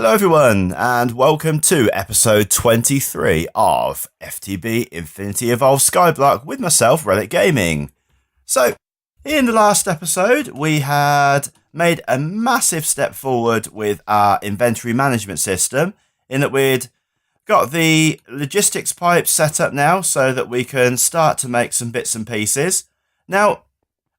Hello everyone, and welcome to episode 23 of FTB Infinity Evolved Skyblock with myself, Reliikgaming. So, in the last episode, we had made a massive step forward with our inventory management system, in that we'd got the logistics pipes set up now so that we can start to make some bits and pieces. Now,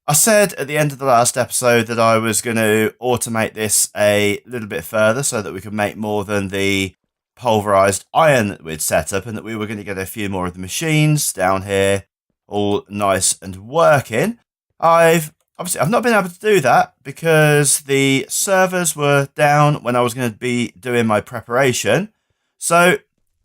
I said at the end of the last episode that I was going to automate this a little bit further so that we could make more than the pulverized iron that we'd set up, and that we were going to get a few more of the machines down here all nice and working. I've not been able to do that because the servers were down when I was going to be doing my preparation. So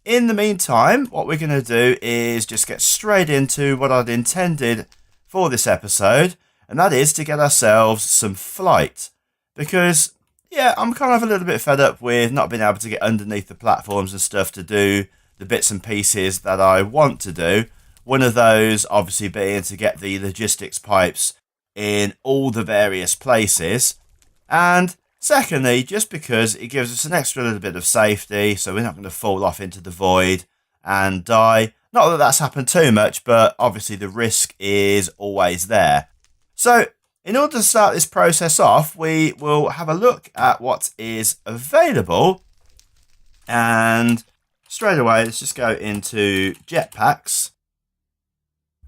in the meantime, what we're going to do is just get straight into what I'd intended for this episode, and that is to get ourselves some flight. Because, yeah, I'm kind of a little bit fed up with not being able to get underneath the platforms and stuff to do the bits and pieces that I want to do. One of those, obviously, being to get the logistics pipes in all the various places. And secondly, just because it gives us an extra little bit of safety, so we're not going to fall off into the void and die. Not that that's happened too much, but obviously the risk is always there. So, in order to start this process off, we will have a look at what is available. And straight away, let's just go into jetpacks.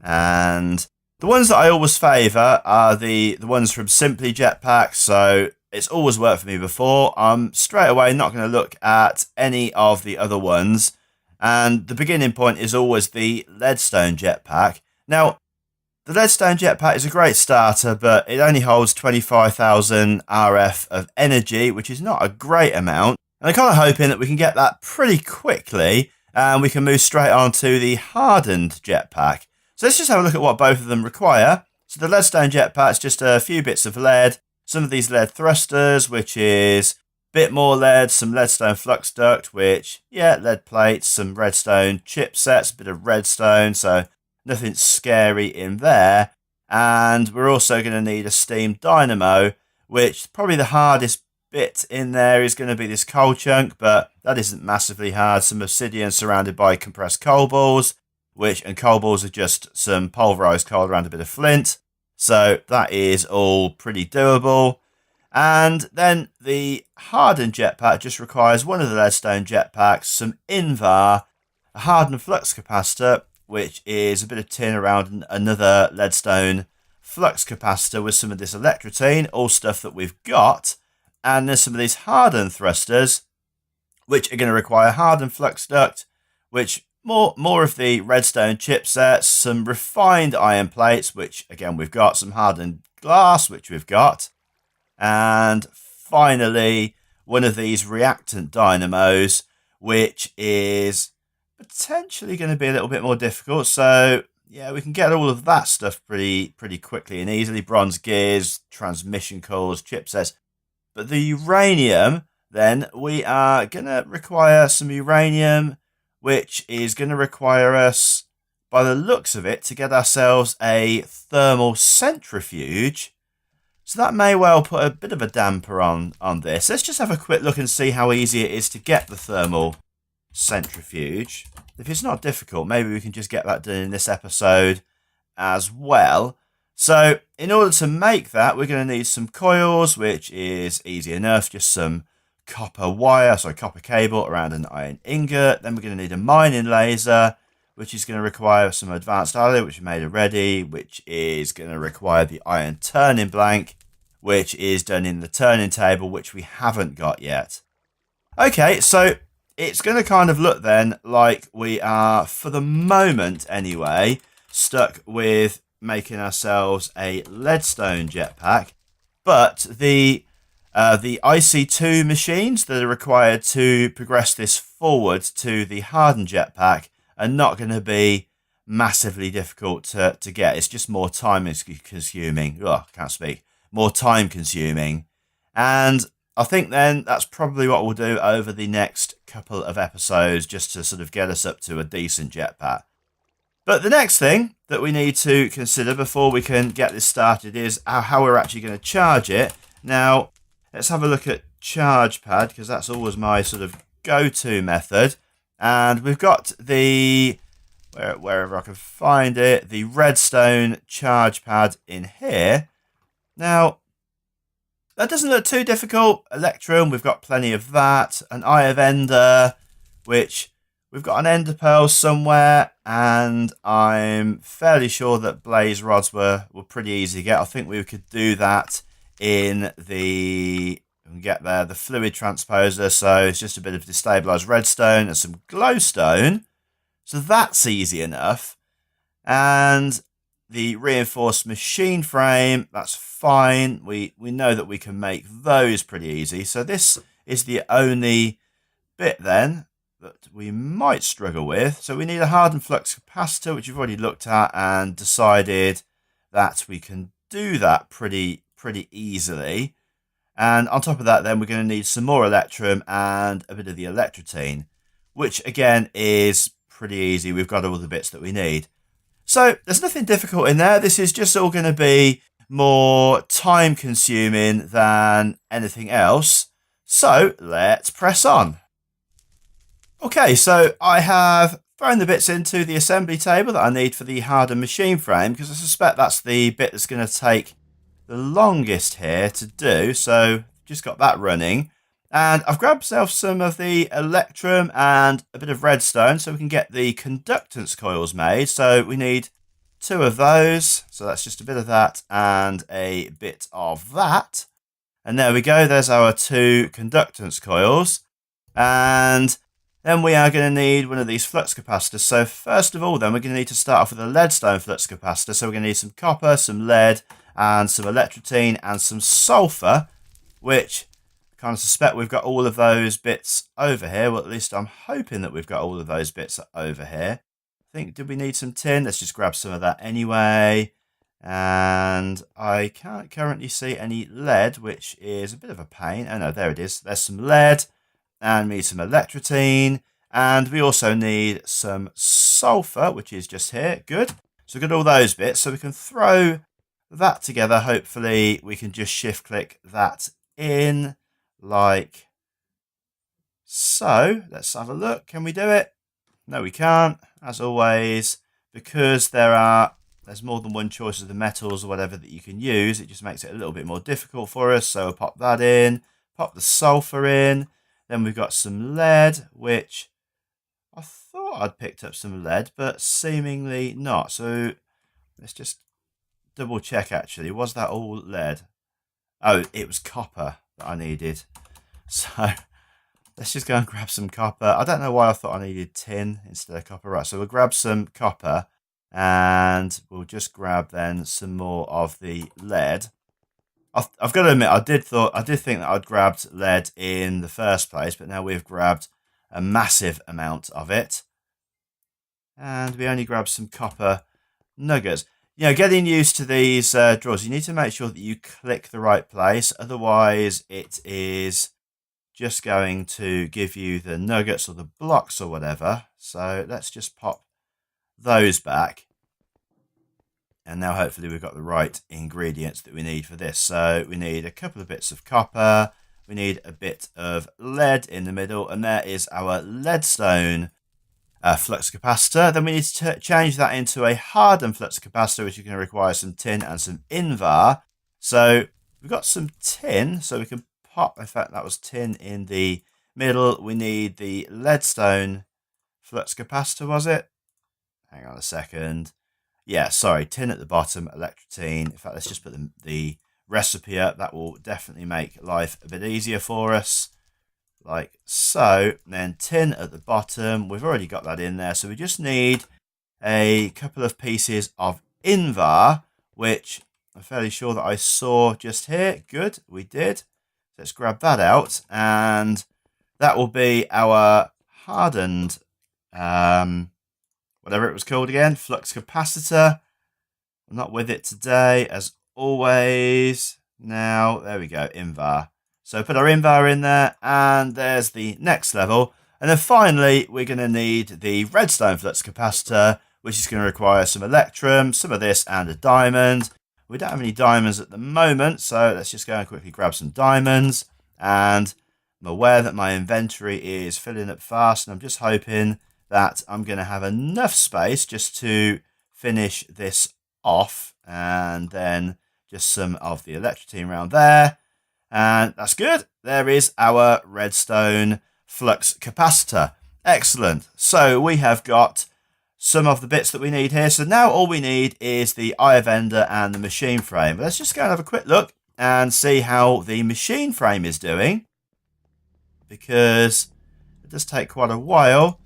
And the ones that I always favour are the ones from Simply Jetpack. So, it's always worked for me before. I'm straight away not going to look at any of the other ones. And the beginning point is always the Leadstone Jetpack. Now, the Leadstone Jetpack is a great starter, but it only holds 25,000 RF of energy, which is not a great amount. And I'm kind of hoping that we can get that pretty quickly, and we can move straight on to the hardened jetpack. So let's just have a look at what both of them require. So the Leadstone Jetpack is just a few bits of lead, some of these lead thrusters, which is a bit more lead, some leadstone flux duct, which, yeah, lead plates, some redstone chipsets, a bit of redstone, so nothing scary in there. And we're also going to need a steam dynamo, which probably the hardest bit in there is going to be this coal chunk, but that isn't massively hard. Some obsidian surrounded by compressed coal balls, and coal balls are just some pulverized coal around a bit of flint. So that is all pretty doable. And then the hardened jetpack just requires one of the leadstone jetpacks, some invar, a hardened flux capacitor, which is a bit of tin around another leadstone flux capacitor with some of this electrotine, all stuff that we've got. And there's some of these hardened thrusters, which are going to require hardened flux duct, which more of the redstone chipsets, some refined iron plates, which again we've got, some hardened glass, which we've got. And finally, one of these reactant dynamos, which is potentially going to be a little bit more difficult. So yeah, we can get all of that stuff pretty quickly and easily. Bronze gears, transmission cores, chipsets. But the uranium, then we are going to require some uranium, which is going to require us, by the looks of it, to get ourselves a thermal centrifuge. So that may well put a bit of a damper on this. Let's just have a quick look and see how easy it is to get the thermal centrifuge. If it's not difficult, maybe we can just get that done in this episode as well. So in order to make that, we're going to need some coils, which is easy enough, just some copper cable around an iron ingot. Then we're going to need a mining laser, which is going to require some advanced alloy, which we made already, which is going to require the iron turning blank, which is done in the turning table, which we haven't got yet. Okay, so it's going to kind of look then like we are, for the moment anyway, stuck with making ourselves a leadstone jetpack. But the IC2 machines that are required to progress this forward to the hardened jetpack are not going to be massively difficult to get. It's just more time consuming. I can't speak. More time consuming. And I think then that's probably what we'll do over the next couple of episodes, just to sort of get us up to a decent jetpack. But the next thing that we need to consider before we can get this started is how we're actually going to charge it. Now, let's have a look at charge pad, because that's always my sort of go-to method. And we've got the, wherever I can find it, the redstone charge pad in here. Now, that doesn't look too difficult. Electrum, we've got plenty of that. An Eye of Ender, which we've got an Ender Pearl somewhere, and I'm fairly sure that blaze rods were pretty easy to get. I think we could do that in the, get there, the fluid transposer. So it's just a bit of destabilized redstone and some glowstone. So that's easy enough. And the reinforced machine frame, that's fine. We know that we can make those pretty easy. So this is the only bit then that we might struggle with. So we need a hardened flux capacitor, which you've already looked at and decided that we can do that pretty easily. And on top of that, then we're going to need some more electrum and a bit of the electrotine, which again is pretty easy. We've got all the bits that we need. So there's nothing difficult in there. This is just all going to be more time consuming than anything else. So let's press on. Okay, so I have thrown the bits into the assembly table that I need for the hardened machine frame, because I suspect that's the bit that's going to take the longest here to do. So just got that running. And I've grabbed myself some of the electrum and a bit of redstone so we can get the conductance coils made. So we need 2 of those. So that's just a bit of that and a bit of that. And there we go. There's our 2 conductance coils. And then we are going to need one of these flux capacitors. So first of all, then we're going to need to start off with a leadstone flux capacitor. So we're going to need some copper, some lead, and some electrotine and some sulfur, which I kind of suspect we've got all of those bits over here. Well, at least I'm hoping that we've got all of those bits over here. I think, did we need some tin? Let's just grab some of that anyway. And I can't currently see any lead, which is a bit of a pain. Oh no, there it is. There's some lead, and we need some electrotine, and we also need some sulfur, which is just here. Good. So we've got all those bits, so we can throw that together. Hopefully we can just shift click that in like so. Let's have a look. Can we do it? No, we can't, as always, because there's more than one choice of the metals or whatever that you can use. It just makes it a little bit more difficult for us. So we'll pop that in, pop the sulfur in. Then we've got some lead, which I thought I'd picked up some lead, but seemingly not. So let's just double check actually. Was that all lead? Oh, it was copper that I needed. So let's just go and grab some copper. I don't know why I thought I needed tin instead of copper. Right, so we'll grab some copper and we'll just grab then some more of the lead. I've got to admit, I did think that I'd grabbed lead in the first place, but now we've grabbed a massive amount of it. And we only grabbed some copper nuggets. You know, getting used to these drawers, you need to make sure that you click the right place. Otherwise, it is just going to give you the nuggets or the blocks or whatever. So let's just pop those back. And now hopefully we've got the right ingredients that we need for this. So we need a couple of bits of copper. We need a bit of lead in the middle. And there is our leadstone flux capacitor. Then we need to change that into a hardened flux capacitor, which is going to require some tin and some invar. So we've got some tin. So we can pop, in fact, that was tin in the middle. We need the leadstone flux capacitor, was it? Hang on a second. Yeah, sorry, tin at the bottom, electrotine. In fact, let's just put the recipe up. That will definitely make life a bit easier for us. Like so. And then tin at the bottom. We've already got that in there. So we just need a couple of pieces of invar, which I'm fairly sure that I saw just here. Good, we did. Let's grab that out. And that will be our hardened whatever it was called again, flux capacitor. I'm not with it today, as always. Now, there we go, invar. So put our invar in there, and there's the next level. And then finally, we're going to need the redstone flux capacitor, which is going to require some electrum, some of this, and a diamond. We don't have any diamonds at the moment, so let's just go and quickly grab some diamonds. and I'm aware that my inventory is filling up fast, and I'm just hoping that I'm going to have enough space just to finish this off, and then just some of the electricity around there, and that's good. There is our redstone flux capacitor. Excellent. So we have got some of the bits that we need here. So now all we need is the eye of ender and the machine frame. Let's just go and have a quick look and see how the machine frame is doing, because it does take quite a while,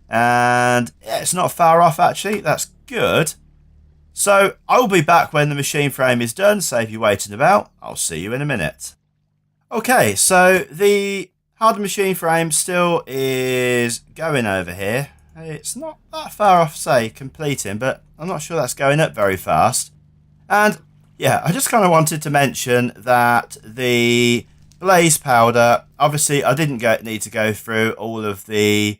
and yeah, it's not far off actually. That's good. So I'll be back when the machine frame is done. Save you waiting about. I'll see you in a minute. Okay, so the hard machine frame still is going over here. It's not that far off, say, completing, but I'm not sure that's going up very fast. And yeah, I just kind of wanted to mention that the blaze powder, obviously I didn't need to go through all of the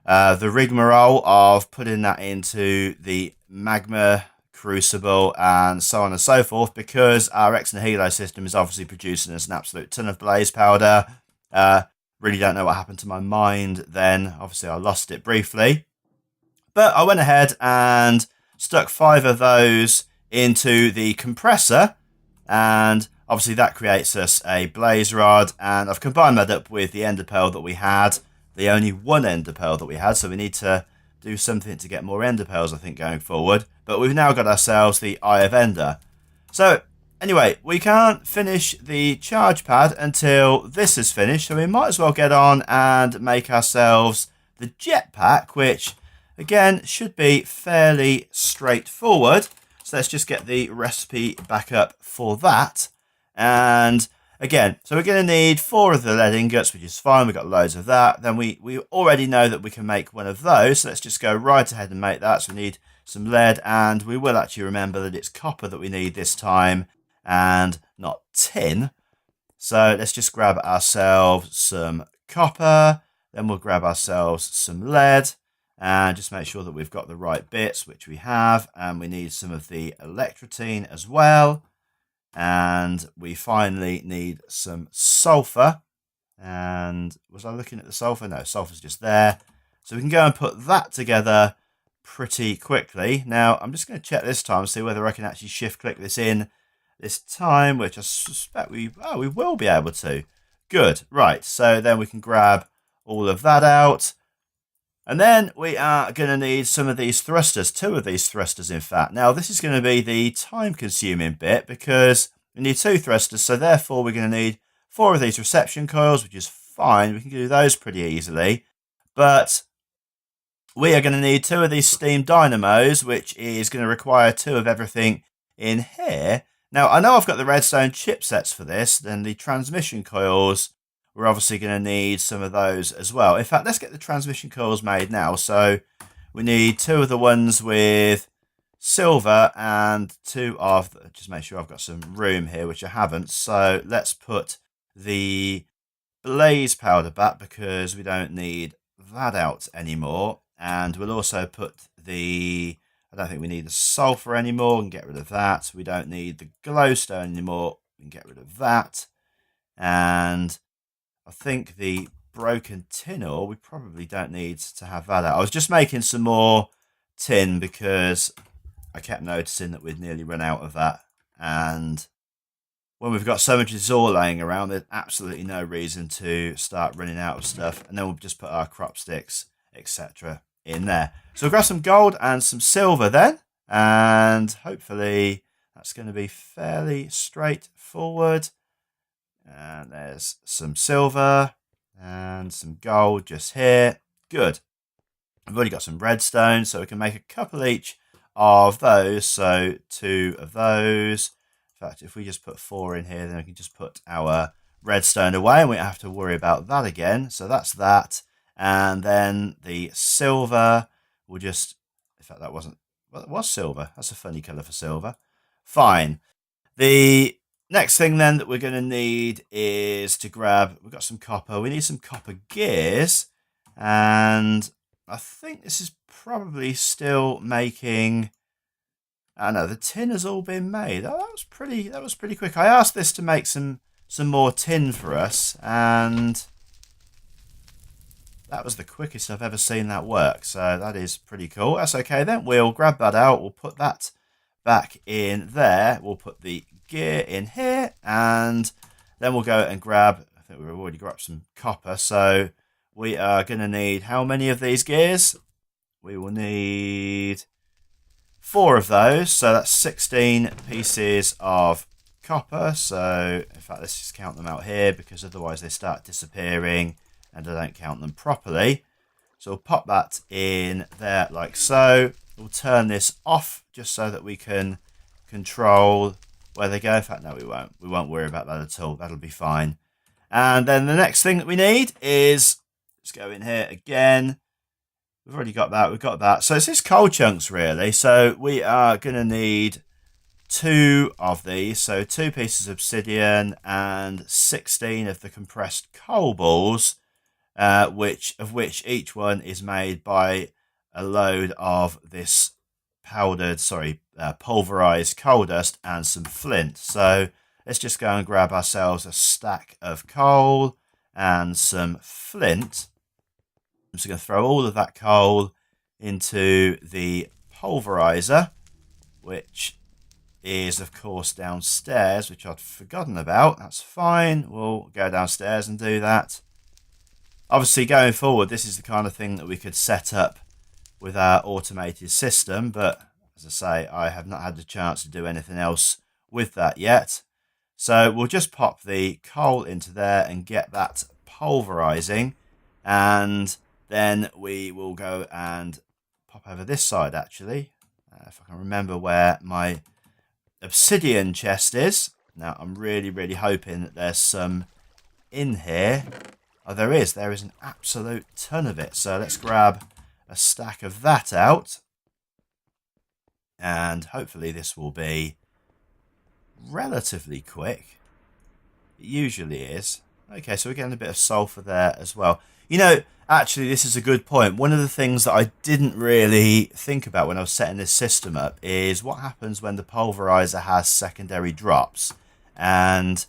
rigmarole of putting that into the magma crucible and so on and so forth, because our X and Helo system is obviously producing us an absolute ton of blaze powder. Really don't know what happened to my mind then. Obviously I lost it briefly, but I went ahead and stuck 5 of those into the compressor, and obviously that creates us a blaze rod, and I've combined that up with the ender pearl that we had, the only one ender pearl that we had, so we need to do something to get more ender pearls, I think, going forward. But we've now got ourselves the Eye of Ender. So anyway, we can't finish the charge pad until this is finished, so we might as well get on and make ourselves the jetpack, which again should be fairly straightforward. So let's just get the recipe back up for that. And again, so we're going to need 4 of the lead ingots, which is fine. We've got loads of that. Then we already know that we can make 1 of those. So let's just go right ahead and make that. So we need some lead, and we will actually remember that it's copper that we need this time and not tin. So let's just grab ourselves some copper. Then we'll grab ourselves some lead and just make sure that we've got the right bits, which we have. And we need some of the electrotine as well. And we finally need some sulfur. And was I looking at the sulfur? No, sulfur's just there. So we can go and put that together pretty quickly. Now, I'm just going to check this time, see whether I can actually shift click this in this time, which I suspect we will be able to. Good. Right. So then we can grab all of that out. And then we are going to need some of these thrusters, 2 of these thrusters, in fact. Now, this is going to be the time-consuming bit, because we need 2 thrusters, so therefore we're going to need 4 of these reception coils, which is fine. We can do those pretty easily. But we are going to need 2 of these steam dynamos, which is going to require 2 of everything in here. Now, I know I've got the redstone chipsets for this, then the transmission coils, we're obviously going to need some of those as well. In fact, let's get the transmission coils made now. So we need 2 of the ones with silver and 2 of, just make sure I've got some room here, which I haven't. So let's put the blaze powder back, because we don't need that out anymore. And we'll also put the, I don't think we need the sulfur anymore, we can get rid of that. We don't need the glowstone anymore, we can get rid of that. And I think the broken tin ore, we probably don't need to have that out. I was just making some more tin because I kept noticing that we'd nearly run out of that. And when we've got so much ore laying around, there's absolutely no reason to start running out of stuff. And then we'll just put our crop sticks, etc. in there. So we'll grab some gold and some silver then. And hopefully that's going to be fairly straightforward. And there's some silver and some gold just here. Good. We've already got some redstone, so we can make a couple each of those. So 2 of those. In fact, if we just put 4 in here, then we can just put our redstone away and we don't have to worry about that again. So that's that. And then the silver will just, in fact, that wasn't, well, it was silver. That's a funny colour for silver. Fine. The next thing then that we're going to need is to grab, we've got some copper. We need some copper gears. And I think this is probably still making, I know the tin has all been made. Oh, that was pretty quick. I asked this to make some some more tin for us, and that was the quickest I've ever seen that work, so that is pretty cool. That's okay then. We'll grab that out. We'll put that back in there. We'll put the gear in here, and then we'll go and grab, I think we've already grabbed some copper, so we are going to need how many of these gears? We will need 4 of those, so that's 16 pieces of copper. So in fact, let's just count them out here, because otherwise they start disappearing and I don't count them properly. So we'll pop that in there like so. We'll turn this off just so that we can control where they go. In fact, no, we won't. We won't worry about that at all. That'll be fine. And then the next thing that we need is, let's go in here again. We've already got that. We've got that. So it's just coal chunks, really. So we are going to need 2 of these. So 2 pieces of obsidian and 16 of the compressed coal balls, which each one is made by a load of this pulverized coal dust and some flint. So let's just go and grab ourselves a stack of coal and some flint. I'm just going to throw all of that coal into the pulverizer, which is, of course, downstairs, which I'd forgotten about. That's fine. We'll go downstairs and do that. Obviously, going forward, this is the kind of thing that we could set up with our automated system, but as I say, I have not had the chance to do anything else with that yet. So we'll just pop the coal into there and get that pulverizing, and then we will go and pop over this side, actually, if I can remember where my obsidian chest is. Now, I'm really, really hoping that there's some in here. Oh, there is an absolute ton of it. So let's grab a stack of that out, and hopefully this will be relatively quick. It usually is. Okay, so we're getting a bit of sulfur there as well. You know, actually, this is a good point. One of the things that I didn't really think about when I was setting this system up is what happens when the pulverizer has secondary drops, and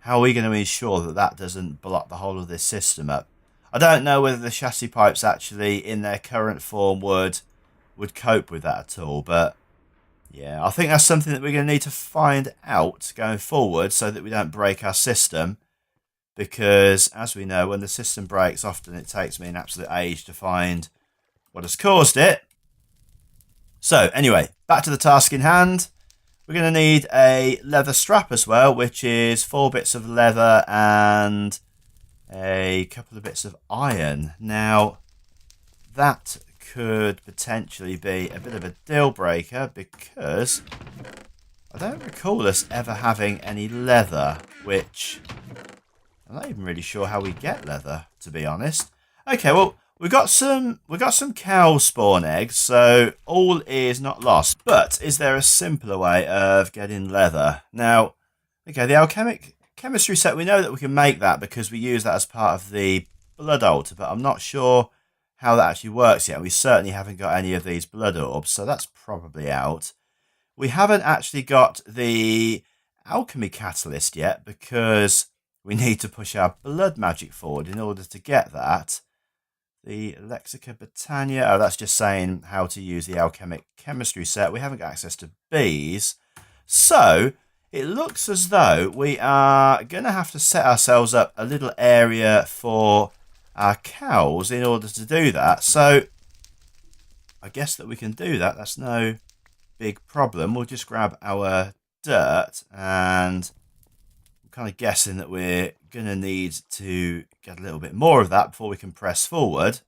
how are we going to ensure that that doesn't block the whole of this system up? I don't know whether the chassis pipes actually, in their current form, would cope with that at all, but yeah, I think that's something that we're going to need to find out going forward so that we don't break our system. Because, as we know, when the system breaks, often it takes me an absolute age to find what has caused it. So, anyway, back to the task in hand. We're going to need a leather strap as well, which is 4 bits of leather and a couple of bits of iron. Now, that could potentially be a bit of a deal breaker, because I don't recall us ever having any leather, which I'm not even really sure how we get leather, to be honest. Okay, well, we got some cow spawn eggs, so all is not lost. But is there a simpler way of getting leather? Now, okay, the alchemic chemistry set, we know that we can make that because we use that as part of the blood altar, but I'm not sure how that actually works yet. We certainly haven't got any of these blood orbs, so that's probably out. We haven't actually got the alchemy catalyst yet because we need to push our blood magic forward in order to get that. The Lexica Botania, oh, that's just saying how to use the alchemic chemistry set. We haven't got access to bees. So it looks as though we are going to have to set ourselves up a little area for our cows in order to do that. So I guess that we can do that. That's no big problem. We'll just grab our dirt, and I'm kind of guessing that we're going to need to get a little bit more of that before we can press forward.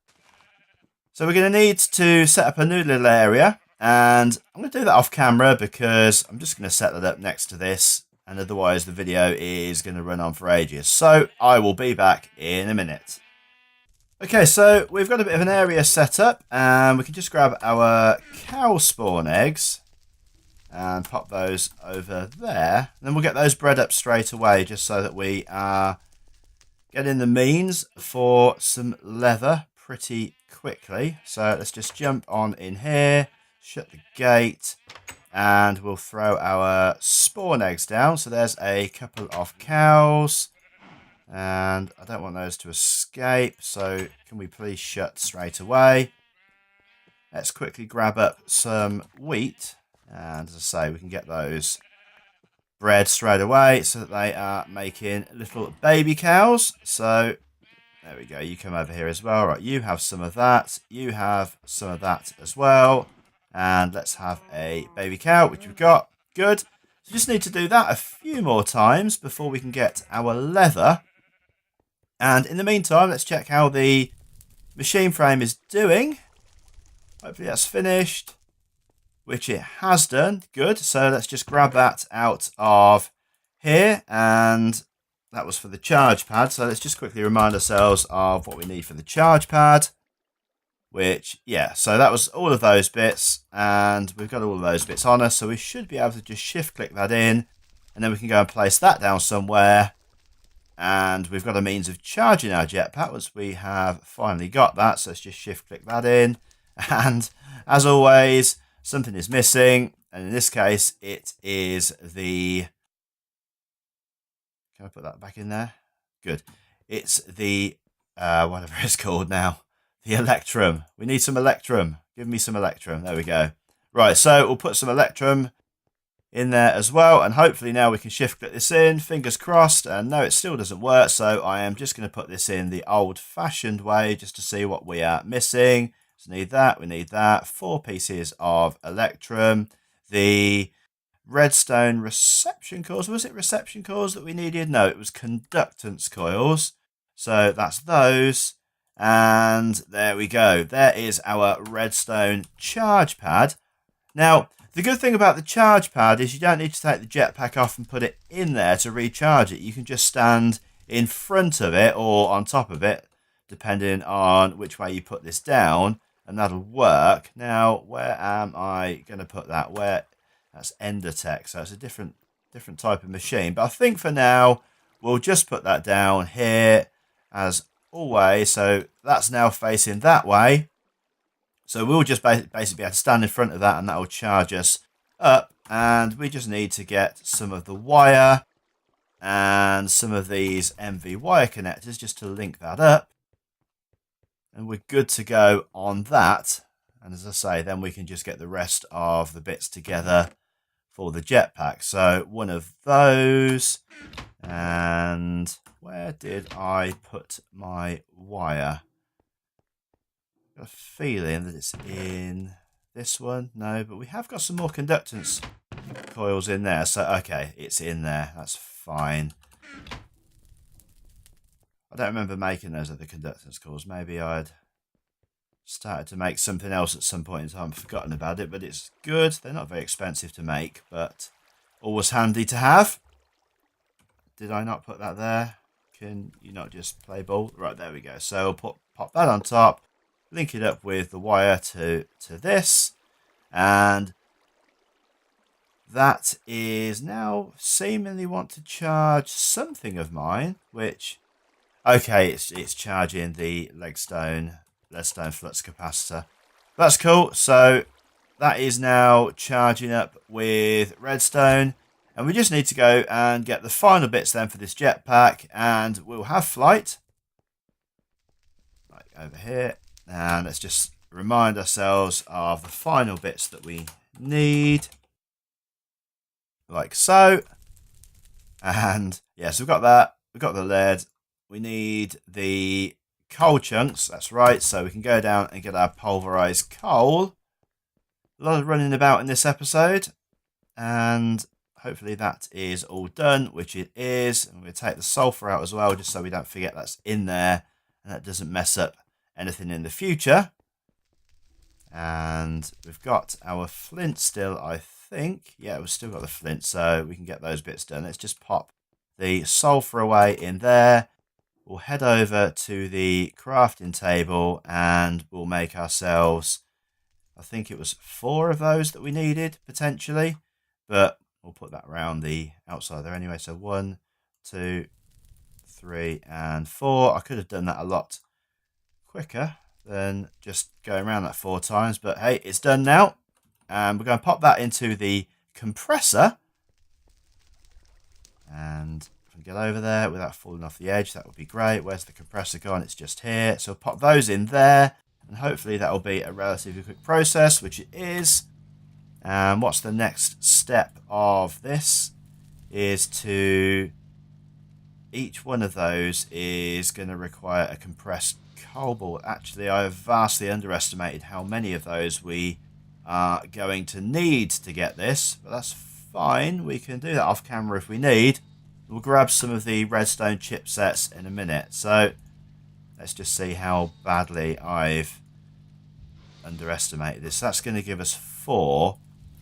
So we're going to need to set up a new little area, and I'm going to do that off camera because I'm just going to set that up next to this, and otherwise the video is going to run on for ages. So I will be back in a minute. Okay, so we've got a bit of an area set up, and we can just grab our cow spawn eggs and pop those over there. And then we'll get those bred up straight away, just so that we are getting the means for some leather pretty quickly. So let's just jump on in here, shut the gate, And we'll throw our spawn eggs down. So there's a couple of cows. And I don't want those to escape. So can we please shut straight away? Let's quickly grab up some wheat. And as I say, we can get those bred straight away so that they are making little baby cows. So there we go. You come over here as well. Right, you have some of that. You have some of that as well. And let's have a baby cow, which we've got. Good. So just need to do that a few more times before we can get our leather. And in the meantime, let's check how the machine frame is doing. Hopefully that's finished, which it has done. Good. So let's just grab that out of here. And that was for the charge pad. So let's just quickly remind ourselves of what we need for the charge pad. Which, yeah, so that was all of those bits, and we've got all of those bits on us, so we should be able to just shift-click that in, and then we can go and place that down somewhere, and we've got a means of charging our jetpack, once we have finally got that, so let's just shift-click that in, and as always, something is missing, and in this case, it is the... Can I put that back in there? Good. It's the, whatever it's called now. The electrum. We need some electrum. Give me some electrum. There we go. Right, so we'll put some electrum in there as well. And hopefully now we can shift click this in. Fingers crossed. And no, it still doesn't work. So I am just going to put this in the old-fashioned way just to see what we are missing. So we need that. We need that. 4 pieces of electrum. The redstone reception coils. Was it reception coils that we needed? No, it was conductance coils. So that's those. And there we go. There is our redstone charge pad. Now, the good thing about the charge pad is you don't need to take the jetpack off and put it in there to recharge it. You can just stand in front of it or on top of it, depending on which way you put this down, and that'll work. Now, where am I going to put that? Where? That's Endertech, so it's a different type of machine. But I think for now, we'll just put that down here as always. So that's now facing that way. So we'll just basically be able to stand in front of that, and that will charge us up. And we just need to get some of the wire and some of these MV wire connectors just to link that up. And we're good to go on that. And as I say, then we can just get the rest of the bits together for the jetpack. So one of those. And where did I put my wire? I've got a feeling that it's in this one. No, but we have got some more conductance coils in there. So, okay, it's in there. That's fine. I don't remember making those other conductance coils. Maybe I'd started to make something else at some point in time, forgotten about it, but it's good. They're not very expensive to make, but always handy to have. Did I not put that there? Can you not just play ball? Right, there we go. So we'll pop that on top, link it up with the wire to this, and that is now seemingly want to charge something of mine, which, okay, it's charging the Leadstone flux capacitor. That's cool. So that is now charging up with redstone, and we just need to go and get the final bits then for this jetpack, and we'll have flight. Right, over here, and let's just remind ourselves of the final bits that we need, like so. And yeah, so we've got that, we've got the lead, we need the coal chunks, that's right, so we can go down and get our pulverized coal. A lot of running about in this episode, and hopefully that is all done, which it is. And we'll take the sulfur out as well, just so we don't forget that's in there and that doesn't mess up anything in the future. And we've got our flint still, I think. Yeah, we've still got the flint, so we can get those bits done. Let's just pop the sulfur away in there. We'll head over to the crafting table and we'll make ourselves, I think it was 4 of those that we needed potentially, but we'll put that around the outside there anyway. So 1, 2, 3, and 4. I could have done that a lot quicker than just going around that 4 times, but hey, it's done now. And we're going to pop that into the compressor. And if we get over there without falling off the edge, that would be great. Where's the compressor gone? It's just here. So pop those in there. And hopefully that will be a relatively quick process, which it is. And what's the next step of this? Is to... Each one of those is going to require a compressed cobalt. Actually, I have vastly underestimated how many of those we are going to need to get this. But that's fine. We can do that off camera if we need. We'll grab some of the redstone chipsets in a minute. So let's just see how badly I've underestimated this. That's going to give us 4.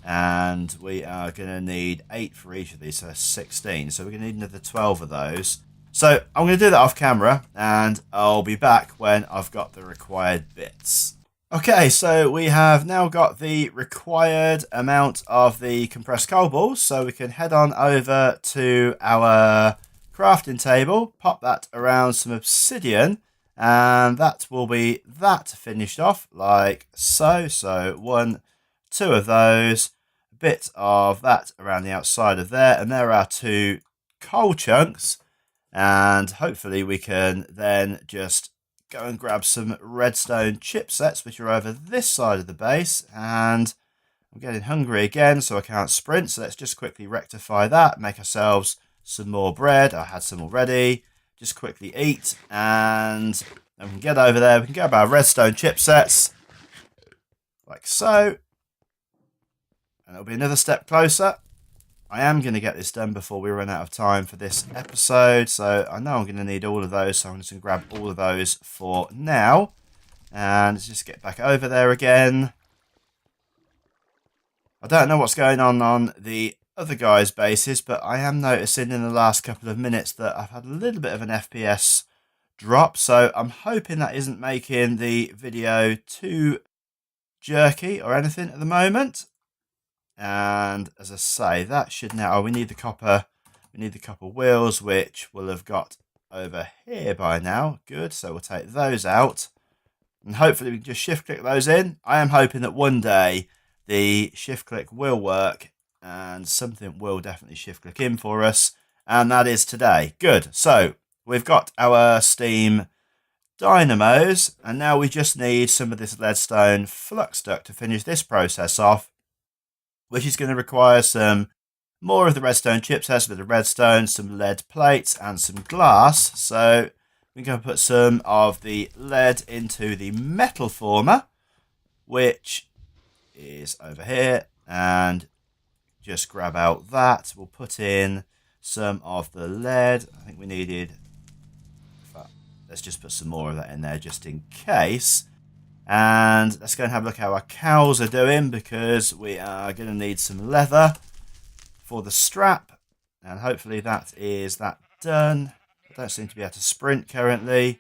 And we are going to need 8 for each of these, so 16. So we're going to need another 12 of those. So I'm going to do that off camera, and I'll be back when I've got the required bits. Okay, so we have now got the required amount of the compressed cobalt, so we can head on over to our crafting table, pop that around some obsidian, and that will be that finished off like so. So 1, 2 of those. Bit of that around the outside of there, and there are 2 coal chunks, and hopefully we can then just go and grab some redstone chipsets, which are over this side of the base. And I'm getting hungry again, so I can't sprint, so let's just quickly rectify that, make ourselves some more bread. I had some already. Just quickly eat, and then we can get over there. We can grab our redstone chipsets like so. And it'll be another step closer. I am going to get this done before we run out of time for this episode. So I know I'm going to need all of those. So I'm just going to grab all of those for now. And let's just get back over there again. I don't know what's going on the other guys' bases, but I am noticing in the last couple of minutes that I've had a little bit of an FPS drop. So I'm hoping that isn't making the video too jerky or anything at the moment. And as I say, that should now... Oh, we need the copper wheels, which we'll have got over here by now. Good, so we'll take those out. And hopefully we can just shift-click those in. I am hoping that one day the shift-click will work and something will definitely shift-click in for us. And that is today. Good, so we've got our steam dynamos. And now we just need some of this leadstone flux duct to finish this process off, which is going to require some more of the redstone chipsets, a bit of redstone, some lead plates, and some glass. So we're going to put some of the lead into the metal former, which is over here, and just grab out that. We'll put in some of the lead. I think we needed... Let's just put some more of that in there just in case. And let's go and have a look how our cows are doing, because we are going to need some leather for the strap. And hopefully that is that done. I don't seem to be able to sprint currently.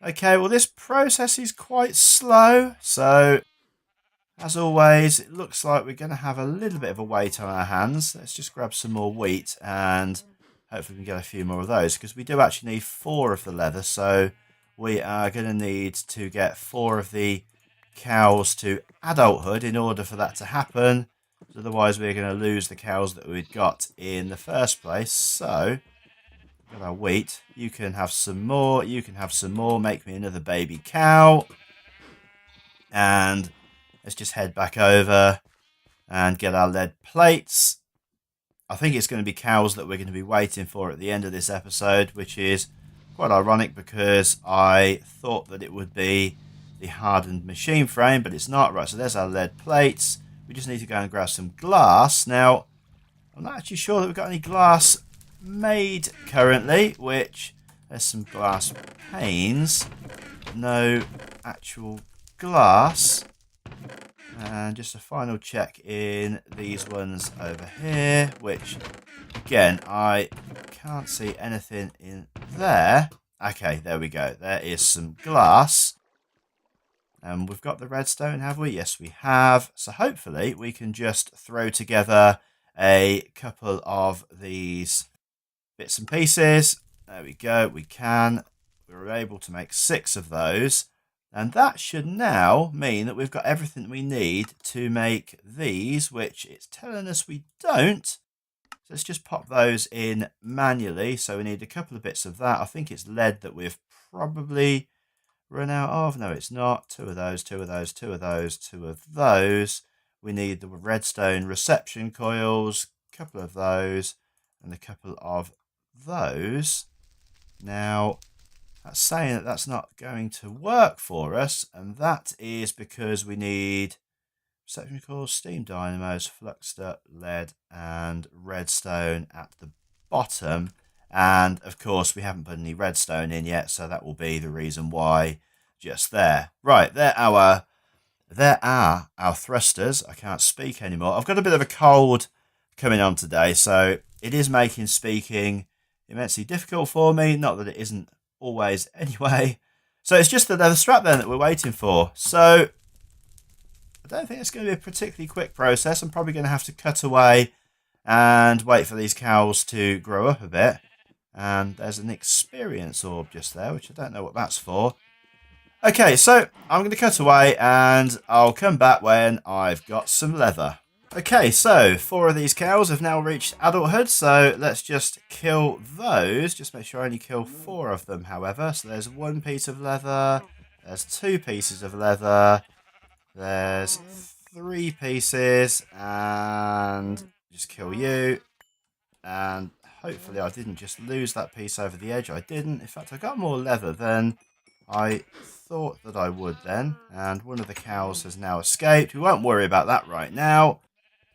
Okay, well this process is quite slow. So, as always, it looks like we're going to have a little bit of a wait on our hands. Let's just grab some more wheat and hopefully we can get a few more of those, because we do actually need 4 of the leather. So we are going to need to get 4 of the cows to adulthood in order for that to happen. Otherwise, we're going to lose the cows that we'd got in the first place. So, got our wheat. You can have some more. You can have some more. Make me another baby cow. And let's just head back over and get our lead plates. I think it's going to be cows that we're going to be waiting for at the end of this episode, which is quite ironic because I thought that it would be the hardened machine frame, but it's not. Right, so there's our lead plates. We just need to go and grab some glass. Now, I'm not actually sure that we've got any glass made currently, which there's some glass panes. No actual glass. And just a final check in these ones over here, which, again, I can't see anything in there. Okay, there we go. There is some glass. And we've got the redstone, have we? Yes, we have. So hopefully we can just throw together a couple of these bits and pieces. There we go. We can. We were able to make 6 of those. And that should now mean that we've got everything we need to make these, which it's telling us we don't. So let's just pop those in manually. So we need a couple of bits of that. I think it's lead that we've probably run out of. No, it's not. Two of those, two of those, two of those, two of those. We need the redstone reception coils, a couple of those, and a couple of those. Now, that's saying that that's not going to work for us, and that is because we need reception coils, steam dynamos, fluxter, lead, and redstone at the bottom. And of course, we haven't put any redstone in yet, so that will be the reason why. Just there. Right, there are our thrusters. I can't speak anymore. I've got a bit of a cold coming on today, so it is making speaking immensely difficult for me. Not that it isn't always anyway. So it's just the leather strap then that we're waiting for. So I don't think it's going to be a particularly quick process. I'm probably going to have to cut away and wait for these cows to grow up a bit. And there's an experience orb just there, which I don't know what that's for. Okay, so I'm going to cut away and I'll come back when I've got some leather. Okay, so 4 of these cows have now reached adulthood, so let's just kill those. Just make sure I only kill 4 of them, however. So there's 1 piece of leather, there's 2 pieces of leather, there's 3 pieces, and just kill you. And hopefully I didn't just lose that piece over the edge. I didn't. In fact, I got more leather than I thought that I would then. And one of the cows has now escaped. We won't worry about that right now.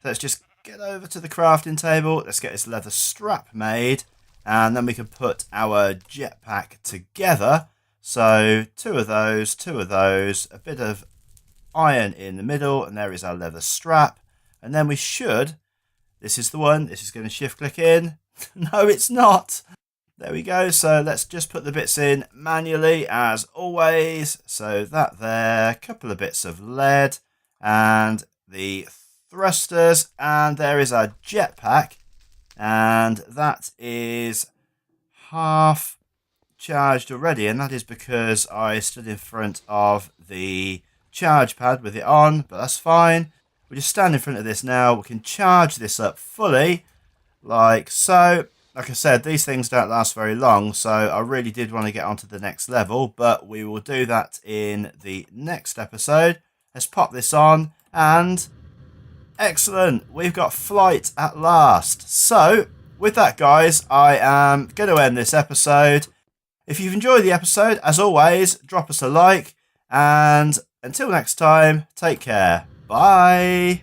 Let's just get over to the crafting table. Let's get this leather strap made. And then we can put our jetpack together. So 2 of those, 2 of those, a bit of iron in the middle. And there is our leather strap. And then we should... This is the one. This is going to shift click in. No, it's not. There we go. So let's just put the bits in manually as always. So that there. A couple of bits of lead. And the thrusters, and there is our jetpack, and that is half charged already, and that is because I stood in front of the charge pad with it on, but that's fine. We'll just stand in front of this now. We can charge this up fully like so. Like I said, these things don't last very long, so I really did want to get onto the next level, but we will do that in the next episode. Let's pop this on, and excellent, we've got flight at last. So, with that, guys, I am going to end this episode. If you've enjoyed the episode, as always, drop us a like. And until next time, take care. Bye.